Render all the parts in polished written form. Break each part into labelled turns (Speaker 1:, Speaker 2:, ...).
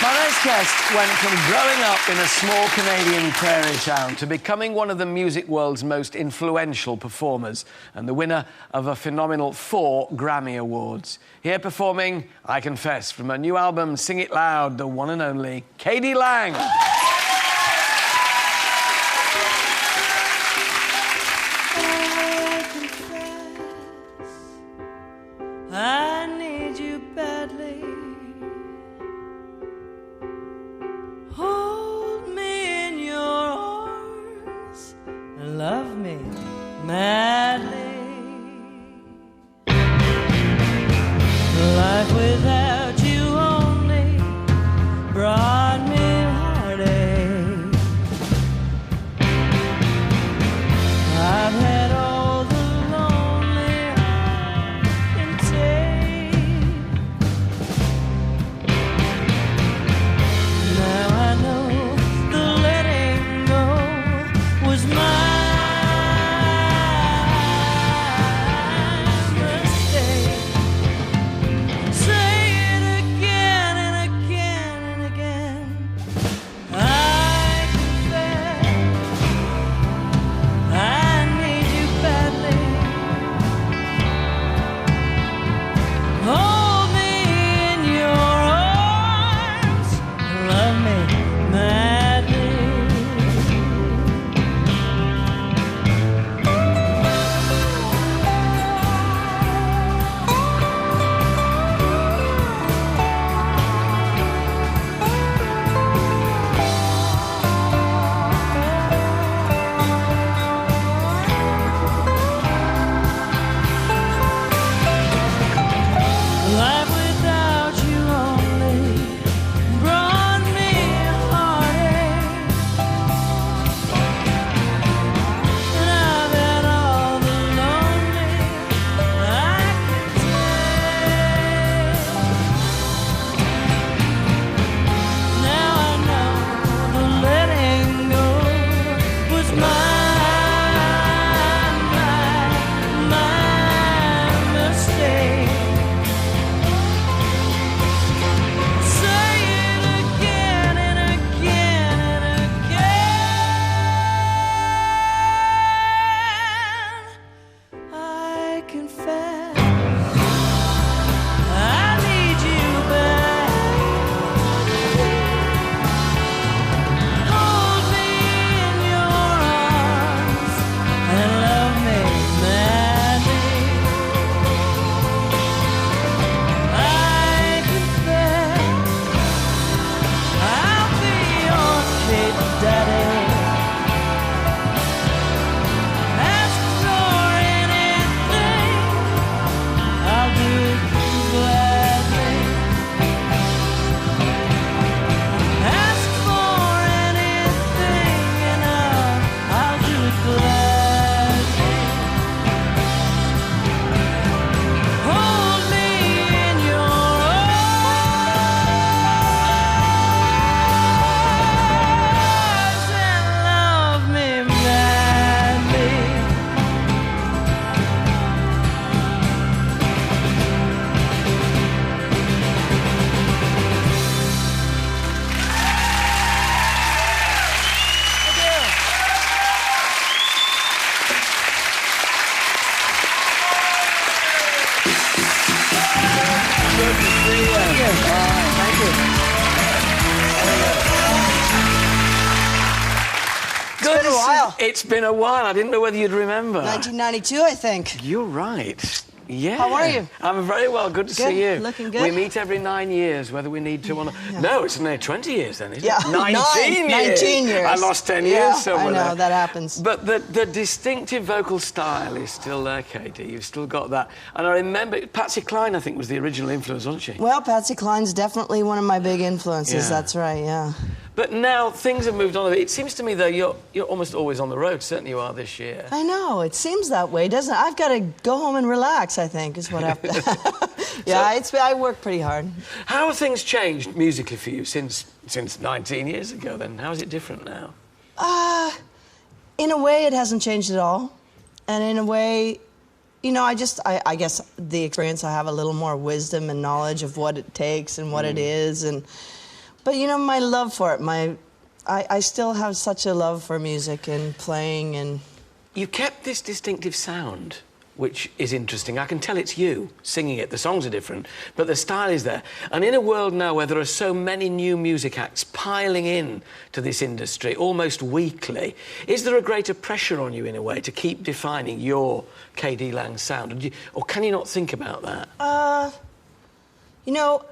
Speaker 1: My next guest went from growing up in a small Canadian prairie town to becoming one of the music world's most influential performers and the winner of a phenomenal 4 Grammy Awards. Here performing I Confess from her new album Sing It Loud, the one and only K.D. Lang.
Speaker 2: I need you badly. Hold me in your arms and love me madly. Life without you only brought me heartache. I've had all the lonely I can take. Now I know the letting go was my mistake. Say it again and again and again. I confess I need you badly. Hold me in your arms, love me madly. Life without you only brought me heartache. And I've had all the lonely I can take. Now I know the letting go was my mistake. Say it again and again and again. I confess I need you back. Hold me in your arms and love me madly. I confess I'll be your kid daddy. Ask for anything, I'll do it gladly. Ask for anything and I'll do it gladly. Hold me in your arms and love me madly.
Speaker 1: Good to see you. Thank you. Thank you. Good
Speaker 3: been a while.
Speaker 1: It's been a while. I didn't know whether you'd remember.
Speaker 3: 1992, I think.
Speaker 1: You're right. Yeah.
Speaker 3: How are you?
Speaker 1: I'm very well. Good to see you.
Speaker 3: Looking good.
Speaker 1: We meet every 9 years, whether we need to or not.
Speaker 3: Yeah.
Speaker 1: No, it's nearly 20 years then, isn't
Speaker 3: Yeah.
Speaker 1: it? 19 years.
Speaker 3: 19 years.
Speaker 1: I lost 10
Speaker 3: Yeah,
Speaker 1: years somewhere.
Speaker 3: I know,
Speaker 1: there.
Speaker 3: that happens.
Speaker 1: But the distinctive vocal style is still there, Katie. You've still got that. And I remember Patsy Cline, I think, was the original influence, wasn't she?
Speaker 3: Well, Patsy Cline's definitely one of my big influences.
Speaker 1: Yeah.
Speaker 3: That's right, yeah.
Speaker 1: But now things have moved on a bit. It seems to me, though, you're almost always on the road. Certainly you are this year.
Speaker 3: I know, it seems that way, doesn't it? I've got to go home and relax, I think, is what I've Yeah, I work pretty hard.
Speaker 1: How have things changed musically for you since 19 years ago, then? How is it different now?
Speaker 3: In a way, it hasn't changed at all. And in a way, you know, I guess the experience, I have a little more wisdom and knowledge of what it takes and what it is. And But you know, my love for it, I still have such a love for music and playing and...
Speaker 1: You kept this distinctive sound, which is interesting. I can tell it's you singing it. The songs are different, but the style is there. And in a world now where there are so many new music acts piling in to this industry almost weekly, is there a greater pressure on you in a way to keep defining your K.D. Lang sound? Or can you not think about that?
Speaker 3: You know,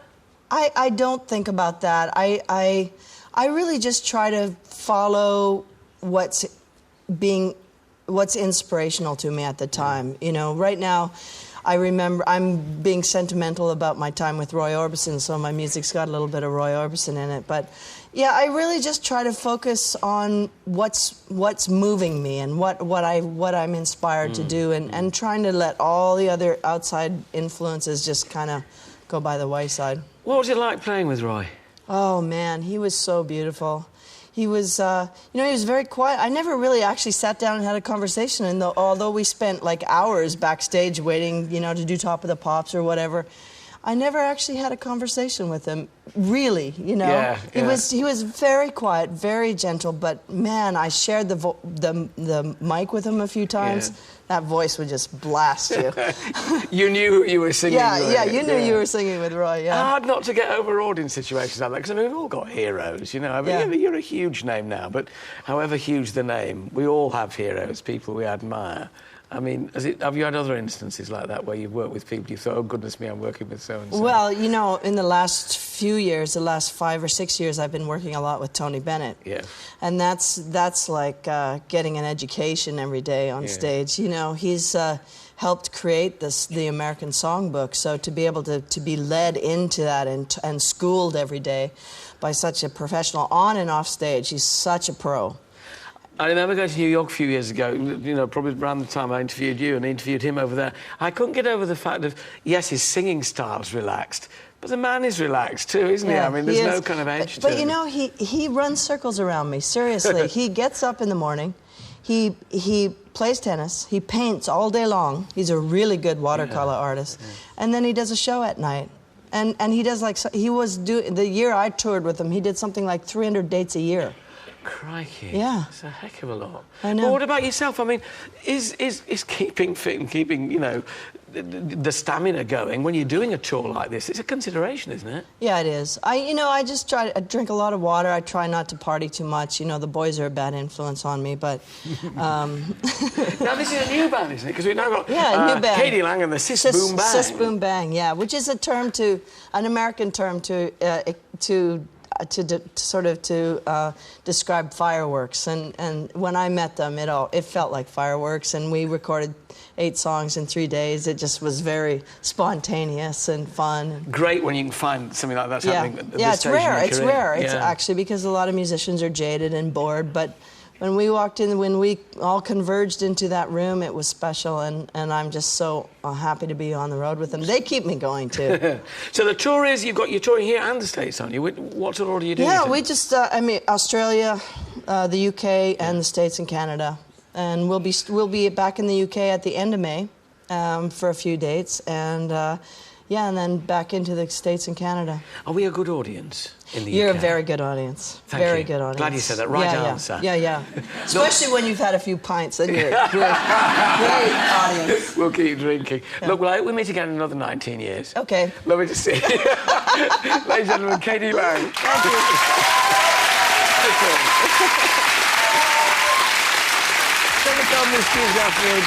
Speaker 3: I don't think about that. I really just try to follow what's inspirational to me at the time. You know, right now, I remember I'm being sentimental about my time with Roy Orbison, so my music's got a little bit of Roy Orbison in it. But yeah, I really just try to focus on what's moving me and what I'm inspired to do, and trying to let all the other outside influences just kind of go by the wayside.
Speaker 1: What was it like playing with Roy?
Speaker 3: Oh man, he was so beautiful. He was, you know, he was very quiet. I never really actually sat down and had a conversation, and although we spent like hours backstage waiting, you know, to do Top of the Pops or whatever, I never actually had a conversation with him, really, you know.
Speaker 1: Yeah, yeah.
Speaker 3: He was very quiet, very gentle, but man, I shared the mic with him a few times.
Speaker 1: Yeah.
Speaker 3: That voice would just blast you.
Speaker 1: You knew you were singing with.
Speaker 3: Yeah, you knew you were singing with Roy, yeah.
Speaker 1: Hard not to get overawed in situations like that, because I mean, we've all got heroes, you know. I mean, you're a huge name now, but however huge the name, we all have heroes, people we admire. I mean, have you had other instances like that where you've worked with people you thought, oh, goodness me, I'm working with so-and-so?
Speaker 3: Well, you know, in the last few years, the last 5 or 6 years, I've been working a lot with Tony Bennett.
Speaker 1: Yeah.
Speaker 3: And that's like getting an education every day on stage. You know, he's helped create the American Songbook, so to be able to be led into that and schooled every day by such a professional on and off stage, he's such a pro.
Speaker 1: I remember going to New York a few years ago, you know, probably around the time I interviewed you and interviewed him over there. I couldn't get over the fact of, yes, his singing style's relaxed, but the man is relaxed too, isn't he? I mean, there's no kind of edge to
Speaker 3: But
Speaker 1: him.
Speaker 3: you know, he runs circles around me, seriously. He gets up in the morning, he plays tennis, he paints all day long. He's a really good watercolor artist. Yeah. And then he does a show at night. And he does like, he was doing, the year I toured with him, he did something like 300 dates a year.
Speaker 1: Crikey.
Speaker 3: Yeah.
Speaker 1: It's a heck of a lot.
Speaker 3: I know.
Speaker 1: But what about yourself? I mean, is keeping fit and keeping, you know, the stamina going when you're doing a tour like this, it's a consideration, isn't it?
Speaker 3: Yeah, it is. I just try to drink a lot of water. I try not to party too much. You know, the boys are a bad influence on me, but...
Speaker 1: Now, this is a new band, isn't it? Because we've now got
Speaker 3: new band.
Speaker 1: K.D. Lang and the Siss Boom Bang.
Speaker 3: Siss Boom Bang, yeah, which is an American term to describe fireworks, and when I met them, it felt like fireworks, and we recorded 8 songs in 3 days. It just was very spontaneous and fun.
Speaker 1: Great when you can find something like that's happening at this
Speaker 3: it's rare.
Speaker 1: It's
Speaker 3: rare. It's actually because a lot of musicians are jaded and bored, but when we walked in, when we all converged into that room, it was special, and I'm just so happy to be on the road with them. They keep me going, too.
Speaker 1: So the tour is, you're touring here and the States, aren't you? What sort of order are you doing?
Speaker 3: Yeah, we just, I mean, Australia, the UK, and the States and Canada. And we'll be back in the UK at the end of May for a few dates, and yeah, and then back into the States and Canada.
Speaker 1: Are we a good audience in the UK?
Speaker 3: You're a very good audience. Very good audience.
Speaker 1: Glad you said that. Right answer.
Speaker 3: Yeah. Especially when you've had a few pints, then you're a great audience.
Speaker 1: We'll keep drinking. Yeah. Look, well, I hope we meet again in another 19 years.
Speaker 3: Okay.
Speaker 1: Lovely to see you. Ladies and gentlemen, K.D. Lang.
Speaker 3: Thank you.
Speaker 1: This Tuesday afternoon,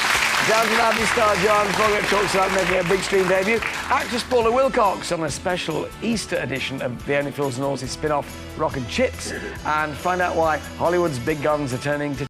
Speaker 1: Downton Abbey star John Fogerty talks about making a big screen debut. Actress Paula Wilcox on a special Easter edition of the Only Fools and Horses spin-off Rock and Chips, and find out why Hollywood's big guns are turning to